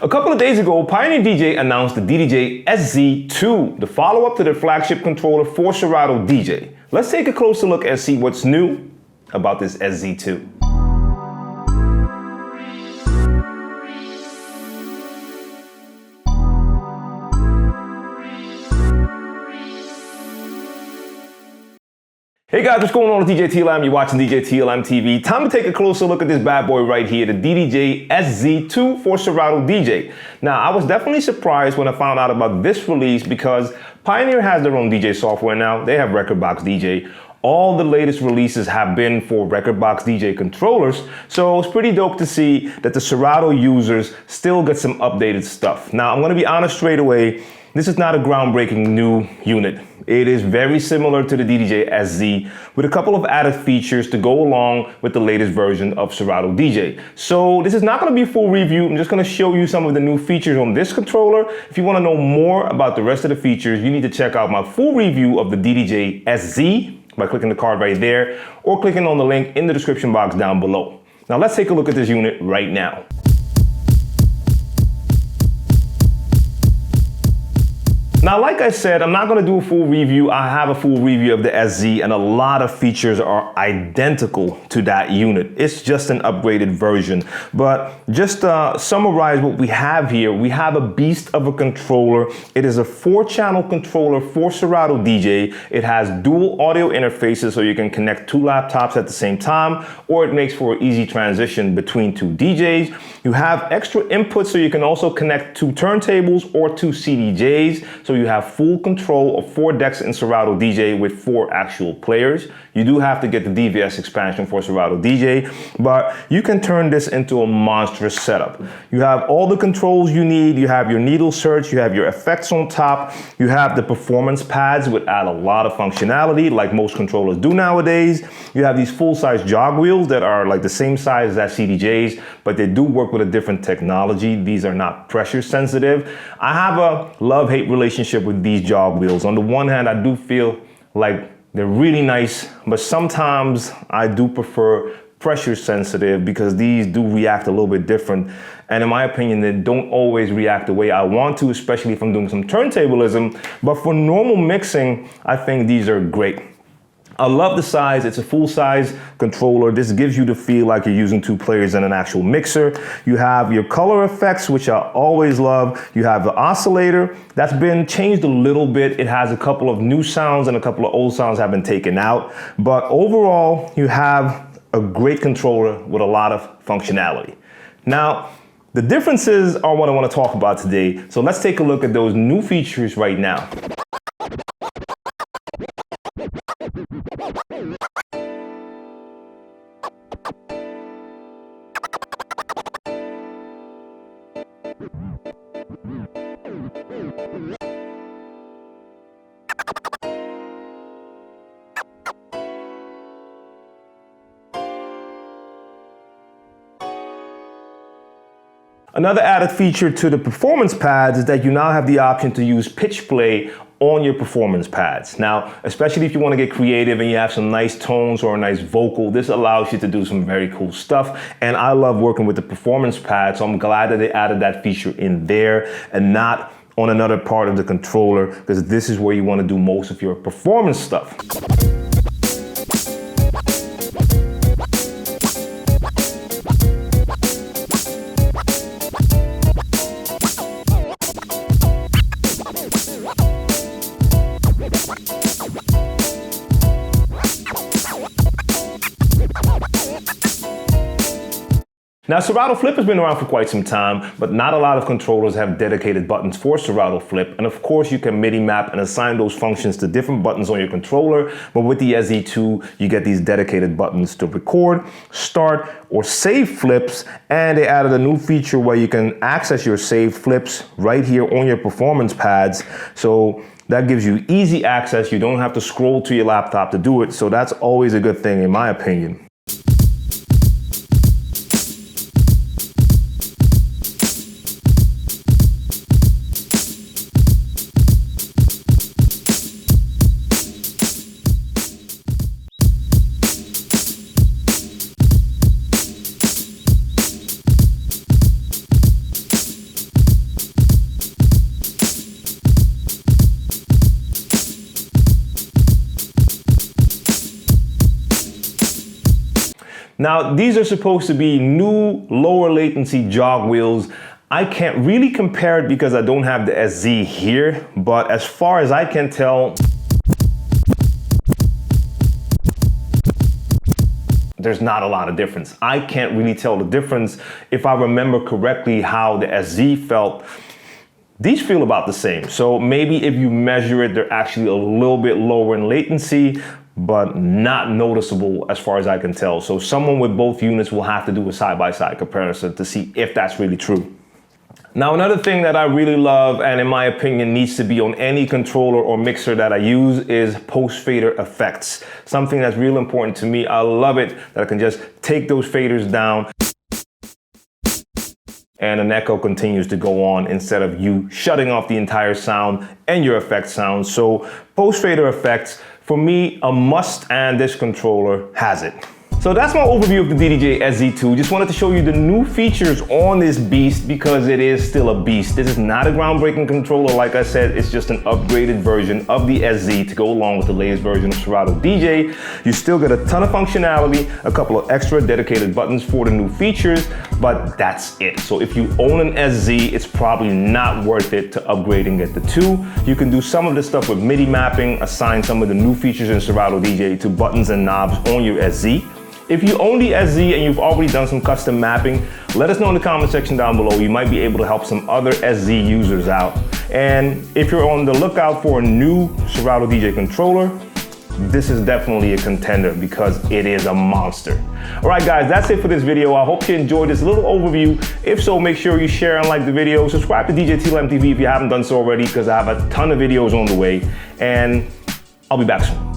A couple of days ago, Pioneer DJ announced the DDJ-SZ2, the follow-up to their flagship controller for Serato DJ. Let's take a closer look and see what's new about this SZ2. Hey guys, what's going on with djTLM? You're watching djTLMtv. Time to take a closer look at this bad boy right here, the DDJ-SZ2 for Serato DJ. Now, I was definitely surprised when I found out about this release because Pioneer has their own DJ software now. They have Rekordbox DJ. All the latest releases have been for Rekordbox DJ controllers, so it's pretty dope to see that the Serato users still get some updated stuff. Now, I'm gonna be honest straight away, this is not a groundbreaking new unit. It is very similar to the DDJ-SZ with a couple of added features to go along with the latest version of Serato DJ. So this is not going to be a full review. I'm just going to show you some of the new features on this controller. If you want to know more about the rest of the features, you need to check out my full review of the DDJ-SZ by clicking the card right there or clicking on the link in the description box down below. Now let's take a look at this unit right now. Now, like I said, I'm not going to do a full review. I have a full review of the SZ and a lot of features are identical to that unit. It's just an upgraded version. But just to summarize what we have here, we have a beast of a controller. It is a 4-channel controller for Serato DJ. It has dual audio interfaces so you can connect 2 laptops at the same time, or it makes for an easy transition between 2 DJs. You have extra inputs so you can also connect 2 turntables or 2 CDJs. So you have full control of 4 decks in Serato DJ with 4 actual players. You do have to get the DVS expansion for Serato DJ, but you can turn this into a monstrous setup. You have all the controls you need. You have your needle search, you have your effects on top, you have the performance pads which add a lot of functionality like most controllers do nowadays. You have these full-size jog wheels that are like the same size as CDJs, but they do work with a different technology. These are not pressure sensitive. I have a love-hate relationship with these jog wheels. On the one hand, I do feel like they're really nice, but sometimes I do prefer pressure sensitive because these do react a little bit different. And in my opinion, they don't always react the way I want to, especially if I'm doing some turntablism. But for normal mixing, I think these are great. I love the size. It's a full-size controller. This gives you the feel like you're using 2 players in an actual mixer. You have your color effects, which I always love. You have the oscillator. That's been changed a little bit. It has a couple of new sounds and a couple of old sounds have been taken out. But overall, you have a great controller with a lot of functionality. Now, the differences are what I want to talk about today. So let's take a look at those new features right now. Another added feature to the performance pads is that you now have the option to use pitch play on your performance pads. Now, especially if you want to get creative and you have some nice tones or a nice vocal, this allows you to do some very cool stuff. And I love working with the performance pads, so I'm glad that they added that feature in there and not on another part of the controller, because this is where you want to do most of your performance stuff. Now, Serato Flip has been around for quite some time, but not a lot of controllers have dedicated buttons for Serato Flip. And of course, you can MIDI map and assign those functions to different buttons on your controller. But with the SZ2, you get these dedicated buttons to record, start, or save flips. And they added a new feature where you can access your saved flips right here on your performance pads. So that gives you easy access. You don't have to scroll to your laptop to do it. So that's always a good thing, in my opinion. Now, these are supposed to be new lower latency jog wheels. I can't really compare it because I don't have the SZ here, but as far as I can tell, there's not a lot of difference. I can't really tell the difference. If I remember correctly how the SZ felt, these feel about the same. So maybe if you measure it, they're actually a little bit lower in latency, but not noticeable as far as I can tell. So someone with both units will have to do a side-by-side comparison to see if that's really true. Now, another thing that I really love, and in my opinion needs to be on any controller or mixer that I use, is post-fader effects. Something that's real important to me. I love it that I can just take those faders down and an echo continues to go on instead of you shutting off the entire sound and your effect sound. So post-fader effects, for me, a must, and this controller has it. So that's my overview of the DDJ-SZ2. Just wanted to show you the new features on this beast because it is still a beast. This is not a groundbreaking controller. Like I said, it's just an upgraded version of the SZ to go along with the latest version of Serato DJ. You still get a ton of functionality, a couple of extra dedicated buttons for the new features, but that's it. So if you own an SZ, it's probably not worth it to upgrade and get the 2. You can do some of the stuff with MIDI mapping, assign some of the new features in Serato DJ to buttons and knobs on your SZ. If you own the SZ and you've already done some custom mapping, let us know in the comment section down below. You might be able to help some other SZ users out. And if you're on the lookout for a new Serato DJ controller, this is definitely a contender because it is a monster. All right, guys, that's it for this video. I hope you enjoyed this little overview. If so, make sure you share and like the video. Subscribe to djTLMtv if you haven't done so already because I have a ton of videos on the way. And I'll be back soon.